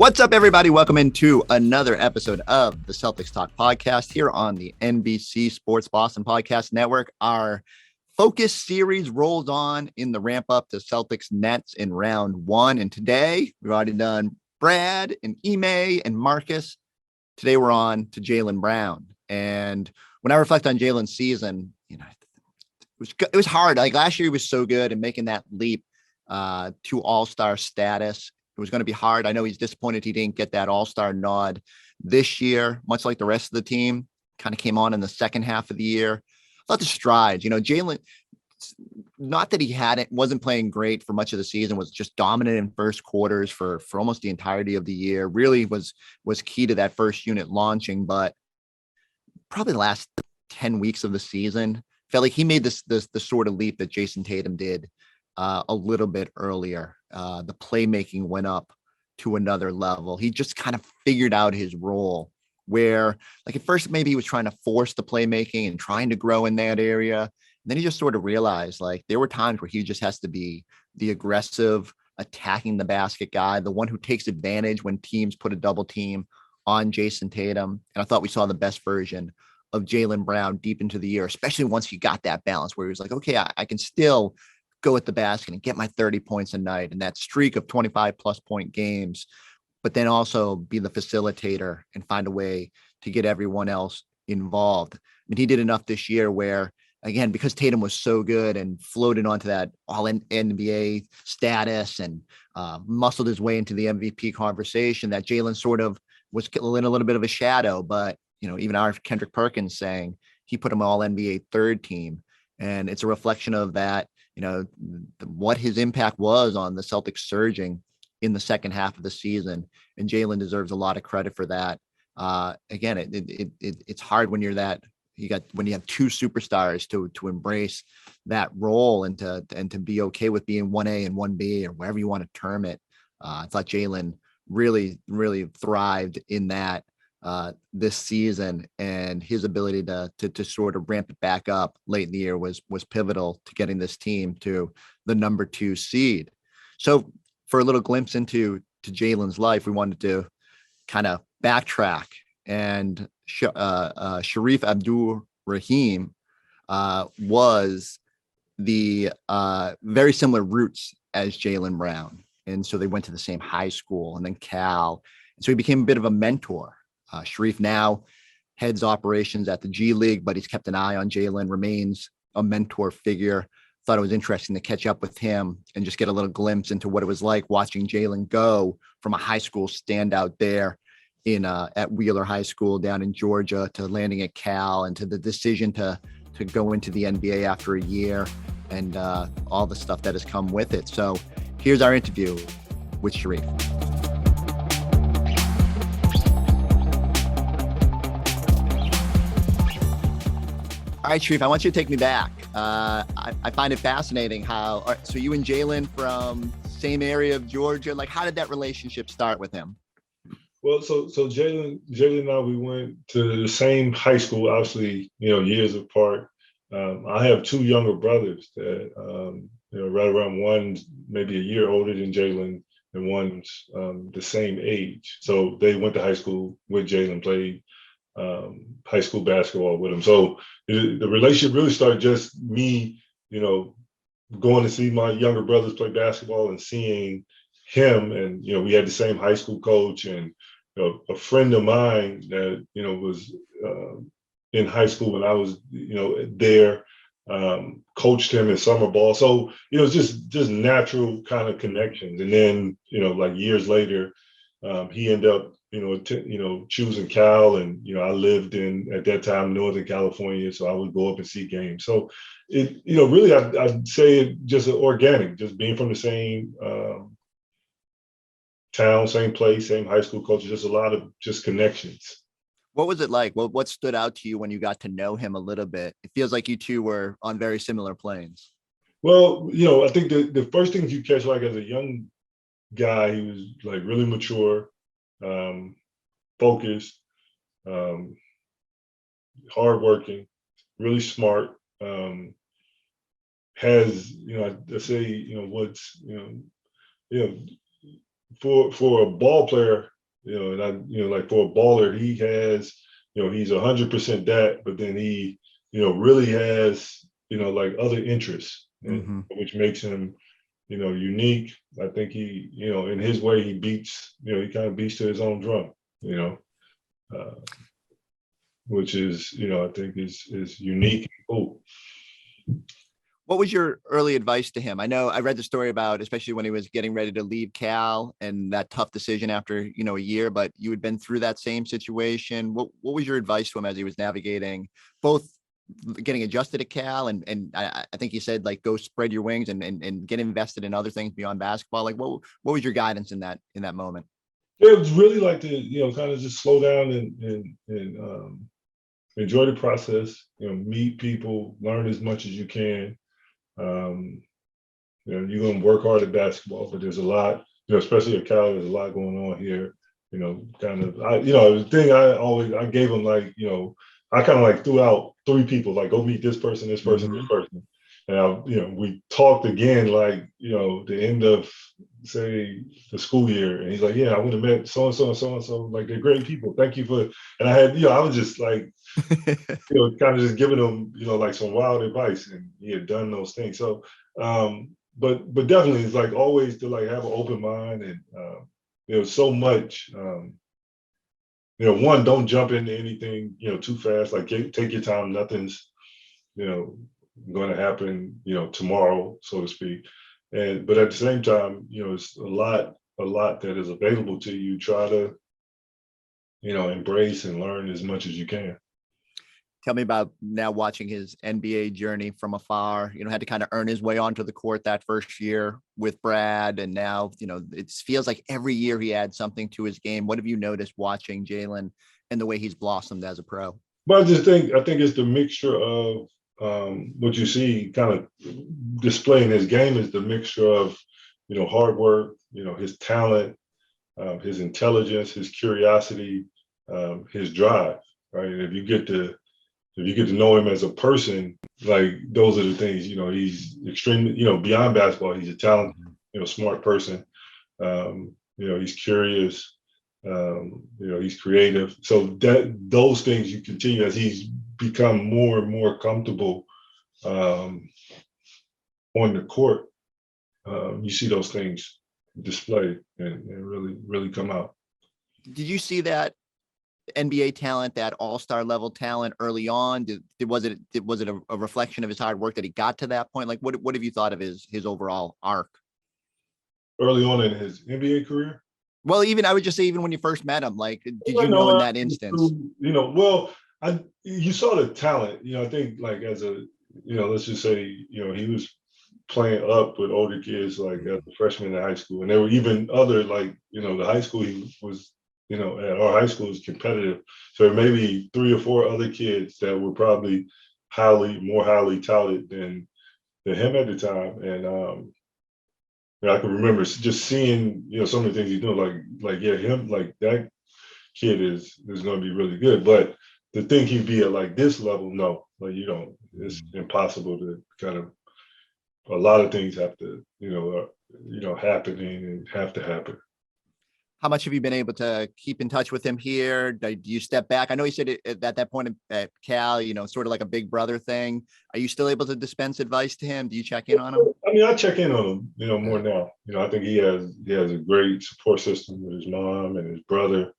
What's up, everybody? Welcome into another episode of the Celtics Talk Podcast here on the NBC Sports Boston Podcast Network. Our focus series rolls on in the ramp up to Celtics Nets in round one. And today we've already done Brad and Ime and Marcus. Today we're on to Jaylen Brown. And when I reflect on Jaylen's season, it was hard. Like last year, he was so good and making that leap to All-Star status. It was going to be hard. I know he's disappointed he didn't get that All-Star nod this year, much like the rest of the team. Kind of came on in the second half of the year. I thought the strides, Jaylen, not that he wasn't playing great for much of the season, was just dominant in first quarters for almost the entirety of the year. Really was key to that first unit launching, but probably the last 10 weeks of the season, felt like he made the sort of leap that Jason Tatum did a little bit earlier. The playmaking went up to another level. He just kind of figured out his role where, like, at first maybe he was trying to force the playmaking and trying to grow in that area. And then he just sort of realized, like, there were times where he just has to be the aggressive, attacking the basket guy, the one who takes advantage when teams put a double team on Jason Tatum. And I thought we saw the best version of Jaylen Brown deep into the year, especially once he got that balance where he was like, okay, I can still go at the basket and get my 30 points a night and that streak of 25 plus point games, but then also be the facilitator and find a way to get everyone else involved. I mean, he did enough this year where, again, because Tatum was so good and floated onto that all NBA status and muscled his way into the MVP conversation, that Jaylen sort of was in a little bit of a shadow. But, even our Kendrick Perkins saying he put him all NBA third team. And it's a reflection of that, what his impact was on the Celtics surging in the second half of the season. And Jaylen deserves a lot of credit for that. Again, it's hard when you're when you have two superstars to embrace that role and to be okay with being 1A and 1B or whatever you want to term it. I thought Jaylen really, really thrived in that this season, and his ability to sort of ramp it back up late in the year was pivotal to getting this team to the number 2 seed. So for a little glimpse into Jaylen's life, we wanted to kind of backtrack, and Shareef Abdur-Rahim was the very similar roots as Jaylen Brown. And so they went to the same high school and then Cal. And so he became a bit of a mentor. Shareef now heads operations at the G League, but he's kept an eye on Jaylen, remains a mentor figure. Thought it was interesting to catch up with him and just get a little glimpse into what it was like watching Jaylen go from a high school standout there at Wheeler High School down in Georgia to landing at Cal and to the decision to go into the NBA after a year and all the stuff that has come with it. So here's our interview with Shareef. All right, Shareef, I want you to take me back. I find it fascinating how, so you and Jaylen from same area of Georgia, like how did that relationship start with him? Well, so Jaylen and I, we went to the same high school, obviously, years apart. I have 2 younger brothers that, right around one's maybe a year older than Jaylen and one's the same age. So they went to high school with Jaylen, played high school basketball with him. So the relationship really started just me, going to see my younger brothers play basketball and seeing him. And, we had the same high school coach, and, a friend of mine that, was in high school when I was, there, coached him in summer ball. So, just natural kind of connections. And then, like years later, he ended up, choosing Cal, and, I lived at that time, Northern California. So I would go up and see games. So it, really, I'd say it just organic, just being from the same town, same place, same high school coach, just a lot of just connections. What was it like? What stood out to you when you got to know him a little bit? It feels like you two were on very similar planes. Well, I think the first things you catch, like as a young guy, he was like really mature, focused, hardworking, really smart, has, I say, what's, for a ball player, and like for a baller, he has, he's 100% that, but then he, really has, like other interests, and which makes him, unique. I think he, in his way, he beats, he kind of beats to his own drum, uh, which is, I think is unique and cool. What was your early advice to him? I know I read the story about, especially when he was getting ready to leave Cal and that tough decision after, a year, but you had been through that same situation. What was your advice to him as he was navigating both getting adjusted to Cal and I think you said, like, go spread your wings and get invested in other things beyond basketball? Like, what was your guidance in that moment? It was really like to, kind of just slow down and enjoy the process, meet people, learn as much as you can. You're going to work hard at basketball, but there's a lot, especially at Cal, there's a lot going on here. The thing I gave him, like, I kind of like threw out 3 people, like, go meet this person, this person, this person. And we talked again, like, the end of, say, the school year, and he's like, yeah, I would have met so and so and so and so. Like, they're great people. Thank you for. And I had, I was just like, kind of just giving him, like some wild advice, and he had done those things. So, but definitely, it's like always to like have an open mind, and so much. One, don't jump into anything, too fast. Like, take your time. Nothing's, going to happen, tomorrow, so to speak. But at the same time, it's a lot that is available to you. Try to, embrace and learn as much as you can. Tell me about now watching his NBA journey from afar. Had to kind of earn his way onto the court that first year with Brad. And now, it feels like every year he adds something to his game. What have you noticed watching Jaylen and the way he's blossomed as a pro? But I think it's the mixture of what you see kind of displaying his game is the mixture of, hard work, his talent, his intelligence, his curiosity, his drive, right? And if you get to know him as a person, like, those are the things, he's extremely, beyond basketball, he's a talented, smart person. He's curious, he's creative. So those things you continue as he's become more and more comfortable on the court. You see those things displayed and really, really come out. Did you see that NBA talent, that all-star level talent early on? Was it a reflection of his hard work that he got to that point? Like, what have you thought of his overall arc early on in his NBA career? Well, I would just say, even when you first met him, like, did you know in that instance? You saw the talent. I think, like, as a, let's just say, he was playing up with older kids, like as a freshman in high school, and there were even other, like, the high school he was. At our high school is competitive. So there may be 3 or 4 other kids that were probably more highly touted than him at the time. And I can remember just seeing, some of the things he's doing, like him, like, that kid is going to be really good. But to think he'd be at like this level, no, like, it's impossible to kind of, a lot of things have to, happening and have to happen. How much have you been able to keep in touch with him here? Do you step back? I know you said at that point at Cal, sort of like a big brother thing. Are you still able to dispense advice to him? Do you check in on him? I mean, I check in on him, more now. I think he has a great support system with his mom and his brother.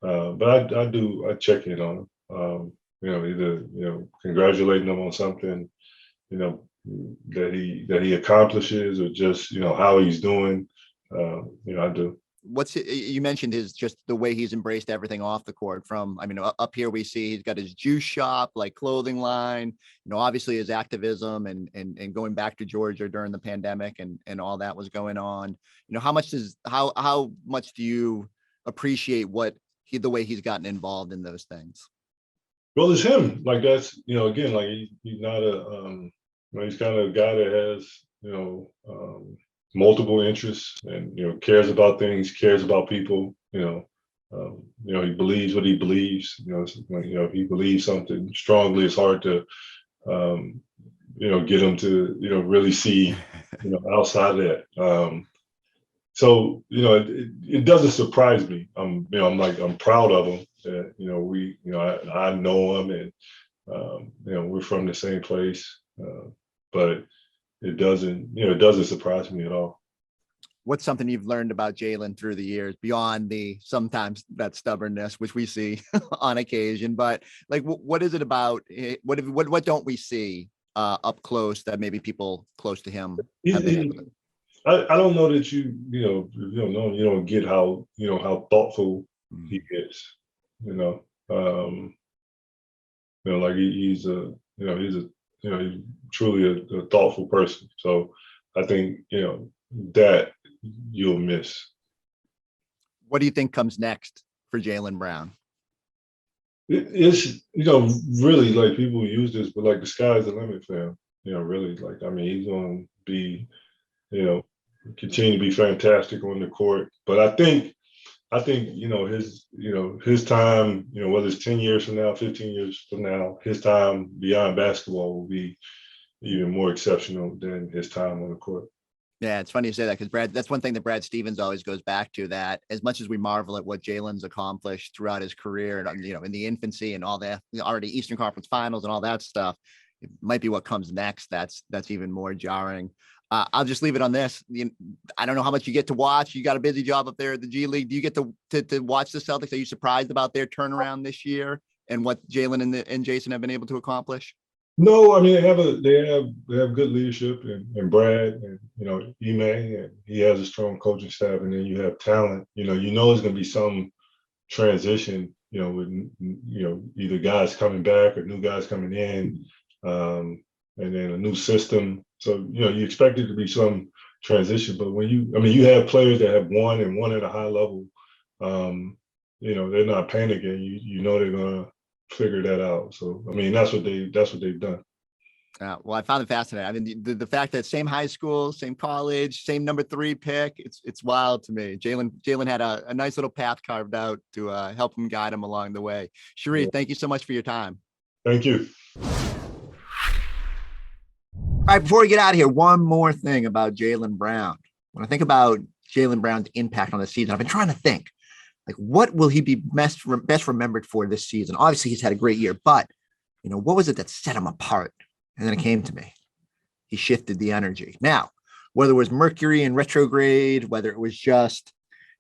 But I check in on him. Either congratulating him on something, that he accomplishes, or just how he's doing. I do. You mentioned just the way he's embraced everything off the court. Up here we see he's got his juice shop, like clothing line, obviously his activism and going back to Georgia during the pandemic and all that was going on. How much do you appreciate the way he's gotten involved in those things? Well, it's him. Like, that's, again, like, he's not he's kind of a guy that has, multiple interests and, cares about things, cares about people, he believes what he believes, if he believes something strongly, it's hard to, get him to, really see, outside of that. So, it doesn't surprise me. I'm proud of him. I know him, and we're from the same place. But it doesn't surprise me at all. What's something you've learned about Jaylen through the years beyond the sometimes that stubbornness, which we see on occasion? But like, what is it about? What don't we see up close that maybe people close to him have been able to? I don't know that if you don't know him, you don't get how thoughtful he is. Like he's truly a thoughtful person. So I think that you'll miss. What do you think comes next for Jaylen Brown? It's really, like, people use this, but like the sky's the limit for him. Really, like, I mean, he's going to be, continue to be fantastic on the court. But I think his time, whether it's 10 years from now, 15 years from now, his time beyond basketball will be even more exceptional than his time on the court. Yeah, it's funny you say that, because that's one thing that Brad Stevens always goes back to, that as much as we marvel at what Jaylen's accomplished throughout his career and, in the infancy and all that, already Eastern Conference Finals and all that stuff, it might be what comes next that's even more jarring. I'll just leave it on this. I don't know how much you get to watch. You got a busy job up there at the G League. Do you get to watch the Celtics? Are you surprised about their turnaround this year and what Jaylen and Jason have been able to accomplish? No, I mean, they have good leadership, and Brad, and Ime, and he has a strong coaching staff, and then you have talent. It's going to be some transition, with either guys coming back or new guys coming in, and then a new system. So you expect it to be some transition, but when you have players that have won and won at a high level, they're not panicking. They're going to figure that out. So I mean, that's what they've done. Well, I found it fascinating. I mean, the fact that same high school, same college, same number 3 pick, it's wild to me. Jaylen had a nice little path carved out to help him, guide him along the way. Shareef, thank you so much for your time. Thank you. All right, before we get out of here, one more thing about Jaylen Brown. When I think about Jaylen Brown's impact on the season, I've been trying to think, like, what will he be best remembered for this season? Obviously, he's had a great year, but, what was it that set him apart? And then it came to me. He shifted the energy. Now, whether it was Mercury in retrograde, whether it was just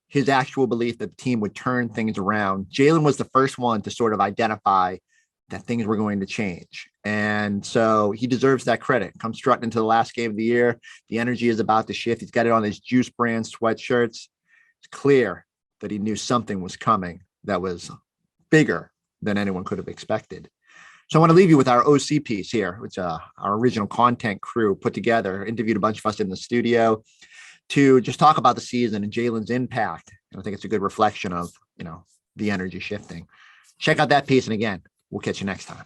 his actual belief that the team would turn things around, Jaylen was the first one to sort of identify that things were going to change. And so he deserves that credit. Come strutting into the last game of the year. The energy is about to shift. He's got it on his Juice brand sweatshirts. It's clear that he knew something was coming that was bigger than anyone could have expected. So I want to leave you with our OC piece here, which our original content crew put together, interviewed a bunch of us in the studio to just talk about the season and Jaylen's impact. And I think it's a good reflection of, the energy shifting. Check out that piece. And again, we'll catch you next time.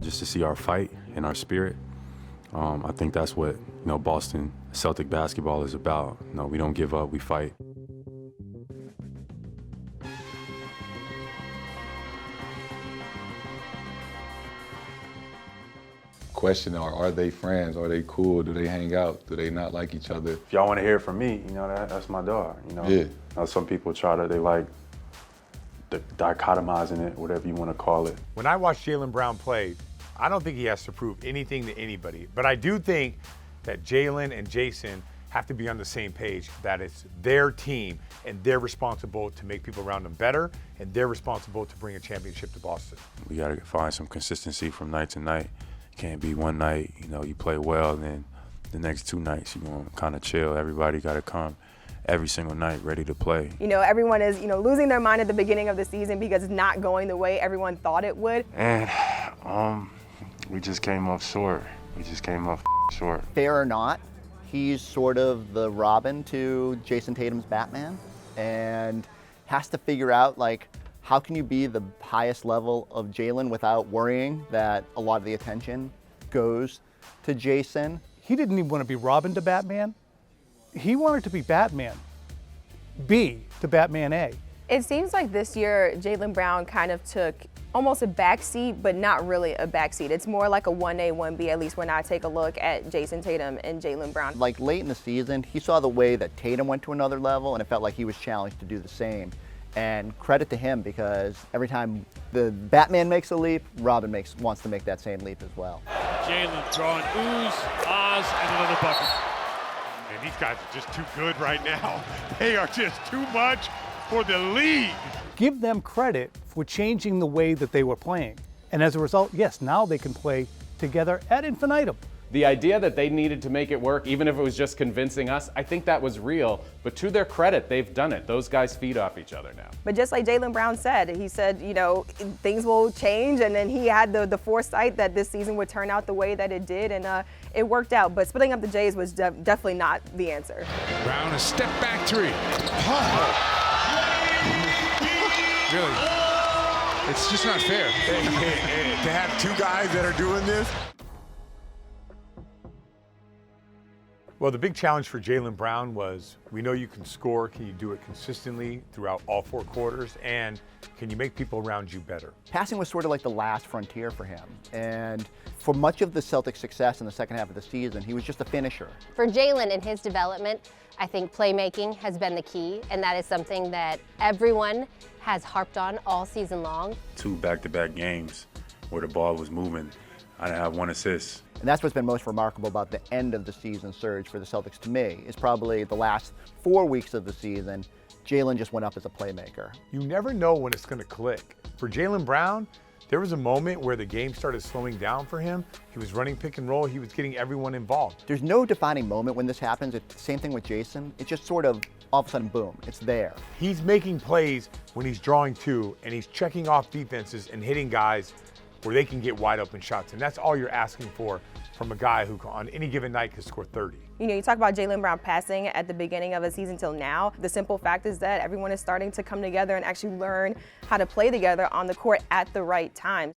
Just to see our fight and our spirit. I think that's what, Boston Celtic basketball is about. We don't give up, we fight. Question, are they friends? Are they cool? Do they hang out? Do they not like each other? If y'all want to hear from me, that's my dog, Yeah. Some people they like dichotomizing it, whatever you want to call it. When I watch Jaylen Brown play, I don't think he has to prove anything to anybody, but I do think that Jaylen and Jason have to be on the same page, that it's their team and they're responsible to make people around them better, and they're responsible to bring a championship to Boston. We got to find some consistency from night to night. Can't be one night, you play well, and then the next 2 nights you're going to kind of chill. Everybody got to come every single night ready to play. Everyone is, losing their mind at the beginning of the season because it's not going the way everyone thought it would. And we just came up short. Short. Fair or not, he's sort of the Robin to Jason Tatum's Batman, and has to figure out, like, how can you be the highest level of Jaylen without worrying that a lot of the attention goes to Jason? He didn't even want to be Robin to Batman. He wanted to be Batman B to Batman A. It seems like this year Jaylen Brown kind of took almost a backseat, but not really a backseat. It's more like a 1A, 1B, at least when I take a look at Jason Tatum and Jaylen Brown. Like late in the season, he saw the way that Tatum went to another level, and it felt like he was challenged to do the same. And credit to him, because every time the Batman makes a leap, Robin wants to make that same leap as well. Jaylen drawing Oz, and another bucket. And these guys are just too good right now. They are just too much for the league. Give them credit for changing the way that they were playing. And as a result, yes, now they can play together ad infinitum. The idea that they needed to make it work, even if it was just convincing us, I think that was real. But to their credit, they've done it. Those guys feed off each other now. But just like Jaylen Brown said, he said, things will change, and then he had the foresight that this season would turn out the way that it did, and it worked out. But splitting up the Jays was definitely not the answer. Brown, a step back three. Really, it's just not fair. To have two guys that are doing this. Well, the big challenge for Jaylen Brown was, we know you can score. Can you do it consistently throughout all 4 quarters? And can you make people around you better? Passing was sort of like the last frontier for him. And for much of the Celtics' success in the second half of the season, he was just a finisher. For Jaylen and his development, I think playmaking has been the key, and that is something that everyone has harped on all season long. 2 back-to-back games where the ball was moving. I didn't have 1 assist. And that's what's been most remarkable about the end of the season surge for the Celtics to me, is probably the last 4 weeks of the season, Jaylen just went up as a playmaker. You never know when it's going to click. For Jaylen Brown, there was a moment where the game started slowing down for him. He was running pick and roll. He was getting everyone involved. There's no defining moment when this happens. It's the same thing with Jason. It's just sort of all of a sudden, boom, it's there. He's making plays when he's drawing 2, and he's checking off defenses and hitting guys where they can get wide open shots. And that's all you're asking for from a guy who on any given night can score 30. You talk about Jaylen Brown passing at the beginning of the season till now. The simple fact is that everyone is starting to come together and actually learn how to play together on the court at the right time.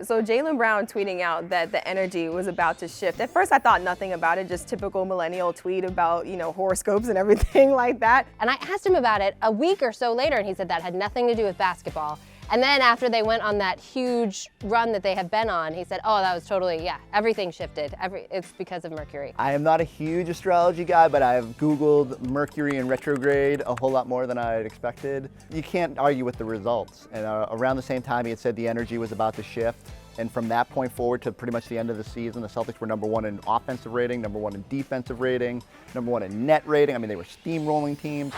So Jaylen Brown tweeting out that the energy was about to shift. At first I thought nothing about it, just typical millennial tweet about, horoscopes and everything like that. And I asked him about it a week or so later, and he said that had nothing to do with basketball. And then after they went on that huge run that they have been on, he said, oh, that was totally, everything shifted. It's because of Mercury. I am not a huge astrology guy, but I've Googled Mercury in retrograde a whole lot more than I had expected. You can't argue with the results. And around the same time, he had said the energy was about to shift. And from that point forward to pretty much the end of the season, the Celtics were #1 in offensive rating, #1 in defensive rating, #1 in net rating. I mean, they were steamrolling teams.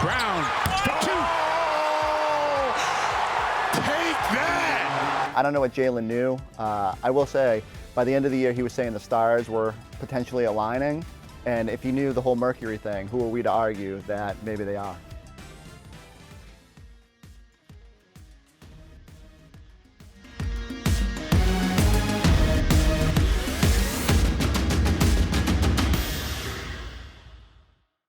Brown, for 2. Take that! I don't know what Jaylen knew. I will say, by the end of the year, he was saying the stars were potentially aligning. And if he knew the whole Mercury thing, who are we to argue that maybe they are?